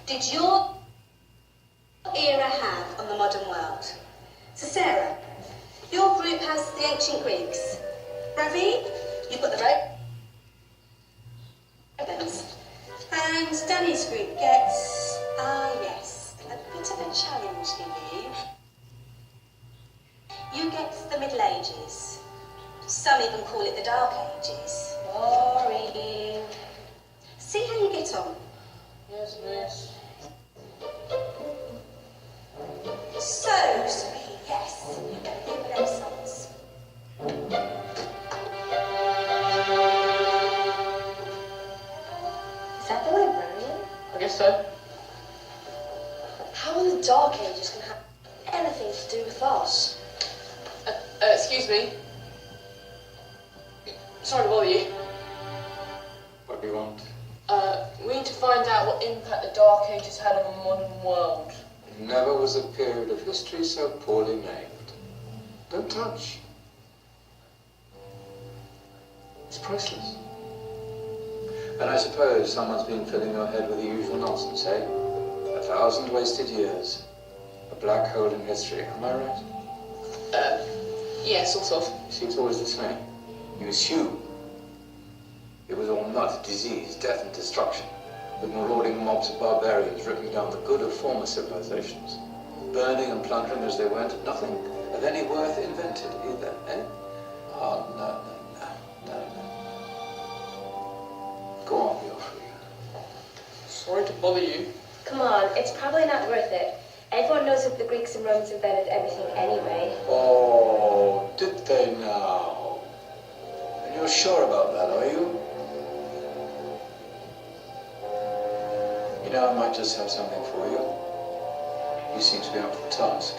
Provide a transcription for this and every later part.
did your era have on the modern world? So Sarah, your group has the ancient Greeks. Ravi, you've got the Romans. And Danny's group gets, yes, a bit of a challenge for you. You get the Middle Ages. Some even call it the Dark Ages. Boring. See how you get on. Yes, miss. So, sweet, yes, you get the Renaissance. Is that the librarian? I guess so. How are the Dark Ages going to have anything to do with us? Excuse me. Sorry to bother you. What do you want? We need to find out what impact the Dark Ages had on the modern world. Never was a period of history so poorly named. Don't touch. It's priceless. And I suppose someone's been filling your head with the usual nonsense, eh? 1,000 wasted years. A black hole in history, am I right? Yeah, sort of. You see, it's always the same. You assume it was all mud, disease, death and destruction, with marauding mobs of barbarians ripping down the good of former civilizations, burning and plundering as they went, nothing of any worth invented either, eh? Oh, no. Go on, you're free. Sorry to bother you. Come on, it's probably not worth it. Everyone knows that the Greeks and Romans invented everything anyway. Oh, did they now? And you're sure about that, are you? You know, I might just have something for you. You seem to be up to the task.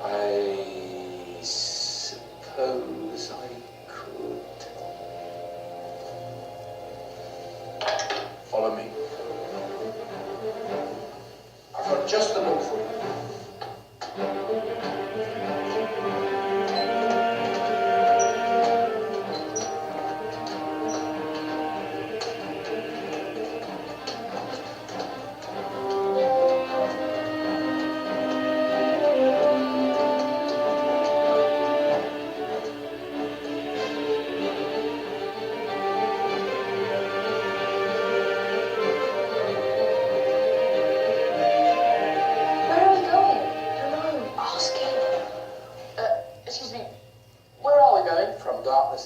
I suppose I could. Follow me. I've got just the book for you.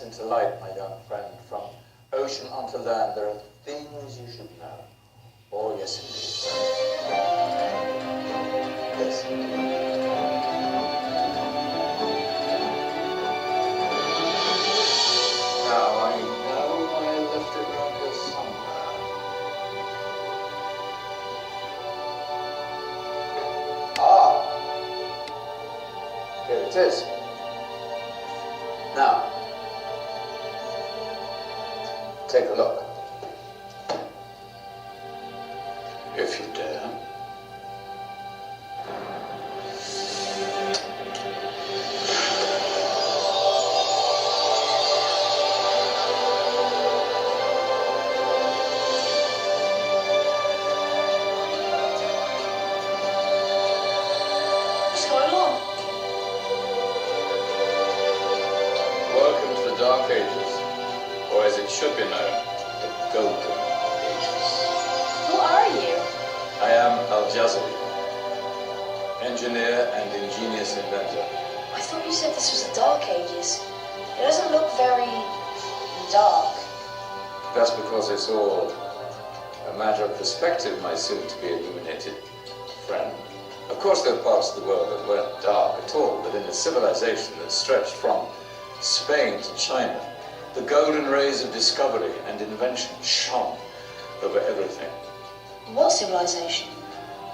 Into light, my young friend. From ocean onto land, there are things you should know. Oh, yes, indeed. Yes, indeed. Now, I know I left it around here somewhere. Ah! Here it is. Now, take a look. If you dare. What's going on? Welcome to the Dark Ages. Or as it should be known, the Golden Ages. Who are you? I am Al-Jazari, engineer and ingenious inventor. I thought you said this was the Dark Ages. It doesn't look very dark. That's because it's all a matter of perspective, my soon-to-be illuminated friend. Of course, there are parts of the world that weren't dark at all, but in a civilization that stretched from Spain to China, the golden rays of discovery and invention shone over everything. What civilization?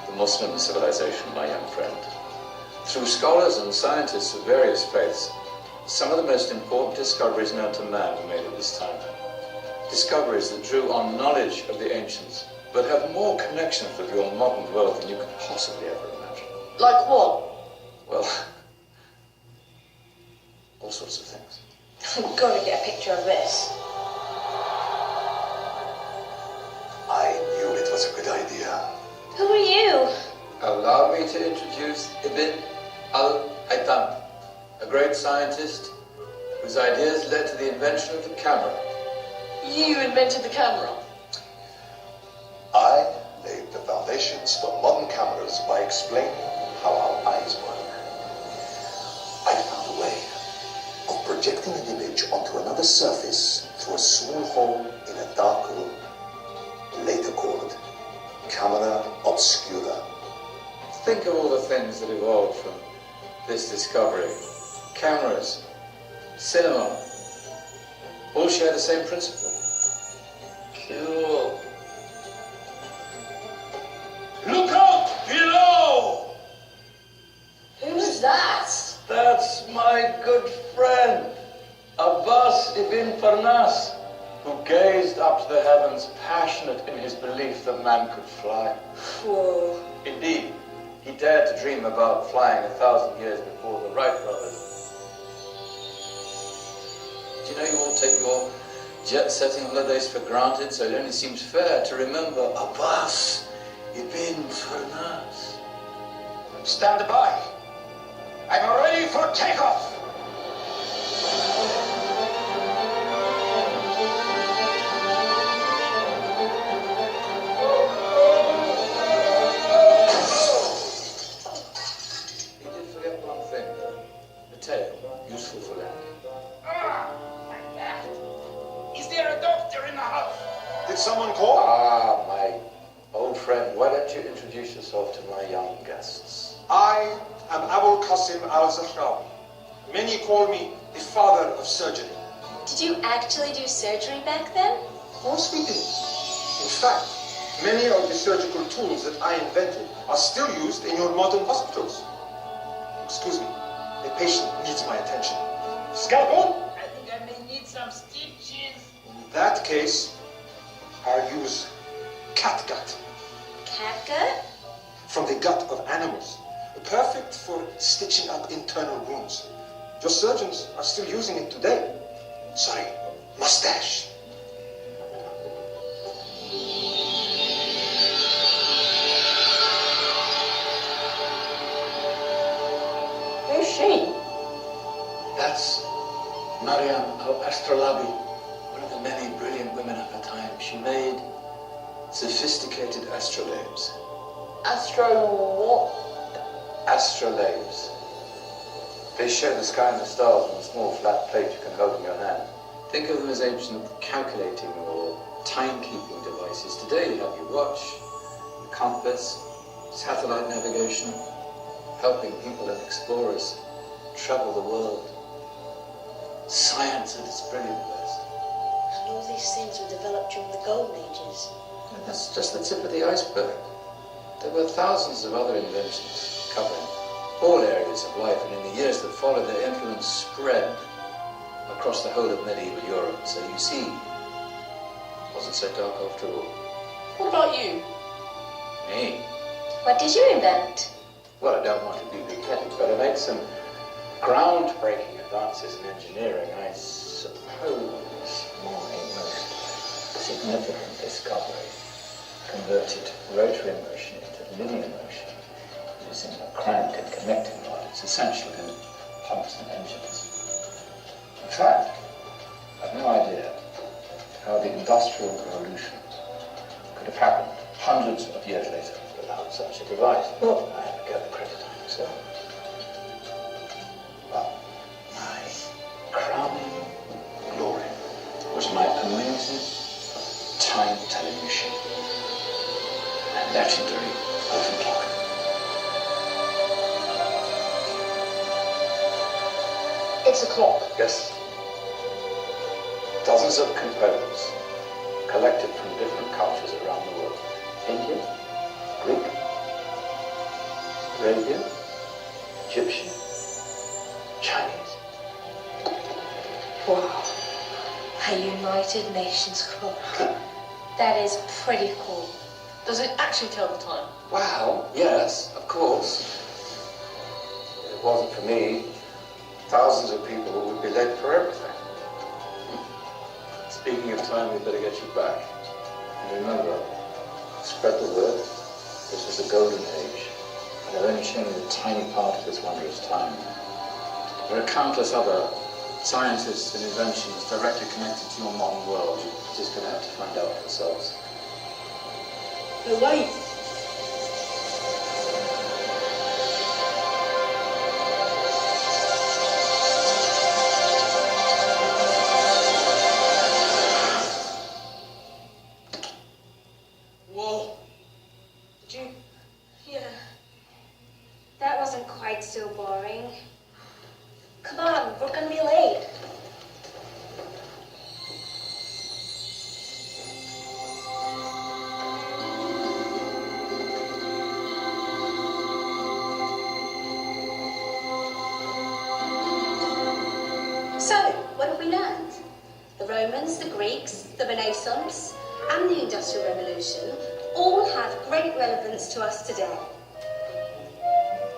The Muslim civilization, my young friend. Through scholars and scientists of various faiths, some of the most important discoveries known to man were made at this time. Discoveries that drew on knowledge of the ancients, but have more connections with your modern world than you could possibly ever imagine. Like what? Well, all sorts of things. I'm going to get a picture of this. I knew introduce Ibn al-Haytham, a great scientist whose ideas led to the invention of the camera. You invented the camera. I laid the foundations for modern cameras by explaining how our eyes work. I found a way of projecting an image onto another surface through a small hole in a dark room, later called camera obscura. Think of all the things that evolved from this discovery. Cameras, cinema, all share the same principle. Cool. Look out below! Who's that? That's my good friend, Abbas ibn Farnas, who gazed up to the heavens, passionate in his belief that man could fly. Whoa. Indeed, he dared to dream about flying 1,000 years before the Wright brothers. Do you know you all take your jet-setting holidays for granted, so it only seems fair to remember Abbas ibn Farnas. Stand by. I'm ready for takeoff. He did forget one thing, though. The tail, useful for landing. Is there a doctor in the house? Did someone call? Ah, my old friend, why don't you introduce yourself to my young guests? I am Abul Qasim al-Zahrawi. Many call me the father of surgery. Did you actually do surgery back then? Of course we did. In fact, many of the surgical tools that I invented are still used in your modern hospitals. Excuse me, a patient needs my attention. Scalpel? I think I may need some stitches. In that case, I'll use catgut Catgut? from the gut of animals. Perfect for stitching up internal wounds. Your surgeons are still using it today. Sorry, mustache. Who's she? That's Maryam al-Astrolabi, one of the many brilliant women of her time. She made sophisticated astrolabes. Astro what? Astrolabes. They show the sky and the stars on a small flat plate you can hold in your hand. Think of them as ancient calculating or timekeeping devices. Today you have your watch, your compass, satellite navigation, helping people and explorers travel the world. Science at its brilliant best. And all these things were developed during the Golden Ages. And that's just the tip of the iceberg. There were thousands of other inventions covering all areas of life, and in the years that followed, their influence spread across the whole of medieval Europe. So you see, it wasn't so dark after all. What about you? Me? What did you invent? Well, I don't want to be big-headed, but I made some groundbreaking advances in engineering. I suppose my most significant discovery converted rotary motion into linear motion using a crank and connecting rod. It's essential in pumps and engines. In fact, I've no idea how the Industrial Revolution could have happened hundreds of years later without such a device. But I have to get the credit on myself. But my crowning glory was my amazing time-telling machine. And legendary oven clock. It's a clock. Yes. Dozens of components collected from different cultures around the world. Indian, Greek, Arabian, Egyptian, Chinese. Wow. A United Nations clock. That is pretty cool. Does it actually tell the time? Wow, yes, of course. If it wasn't for me, thousands of people would be late for everything. Speaking of time, we better get you back. And remember, spread the word. This is the golden age They're only showing you a tiny part of this wondrous time. There are countless other scientists and inventions directly connected to your modern world. You're just going to have to find out for yourselves. No, wait. Whoa. Did you... Yeah. That wasn't quite so boring. Come on, we're gonna be late. So, what have we learned? The Romans, the Greeks, the Renaissance, and the Industrial Revolution all have great relevance to us today.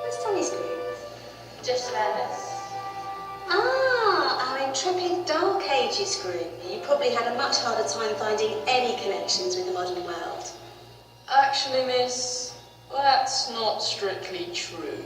Where's Tony's group? Just Venice. Ah, our intrepid Dark Ages group. You probably had a much harder time finding any connections with the modern world. Actually, miss, that's not strictly true.